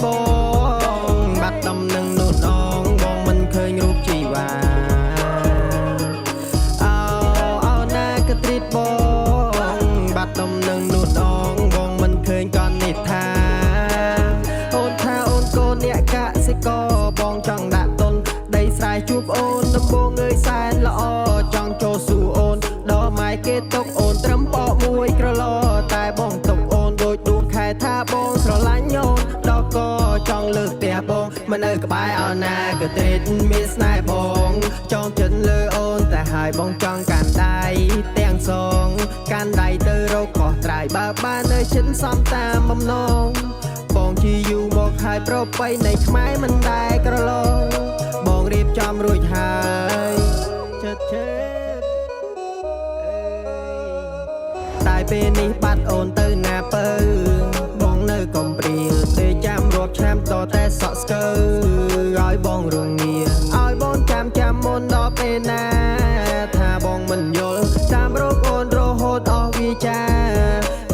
បងបាត់ដំណឹងនោះអងបងមិនឃើញរូបជីវ៉ាអោណាក៏ត្រៀតបងបាត់ដំណឹងនោះអងបងមិនឃើញកននេះថាអូនថាអូនកូនអ្នកកសិករបងចង់ដាក់ទុនដីស្រែជួបអូនដំបងអើយសែនល្អចង់ចូលសួរអូនដល់ម៉ែគេຕົកអូនត្រឹមបកមួយក្រឡតែបងຕົកអូនដូចដួងខែថាបងស្រឡាញ់អូនដល់ក៏ចង់លើកផ្ទះបងមិននៅក្បែរអោណាក៏ត្រេតមានស្នេហ៍បងចង់ចិត្តលើអូនតែហើយបងចង់កាន់ដៃទាំងសងកាន់ដៃទៅរកខុសត្រៃបើបាននៅជិនសំតាមបំណងបងជាយូរមកហើយប្រពៃនៃខ្មែរមិនដែលក្រឡងបងរៀបចំរួចហើយចិត្តជិតតែពេលនេះបាត់អូនទៅណាពើបងនៅកំព្រាទេចាំរាប់ឆ្នាំតតែសក់ស្កើឲ្យបងរងាឲ្យបងចាំមុនដល់ពេលណាថាបងមិនយល់តាមរកអូនរហូតអស់វាចា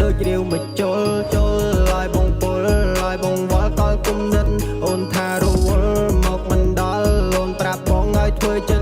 ដូចរាវមិនជុលឲ្យបងពុលឲ្យបងវល់កលគុំនិតអូនថារវល់មកមិនដល់អូនប្រាប់បងឲ្យធ្វើចិត្ត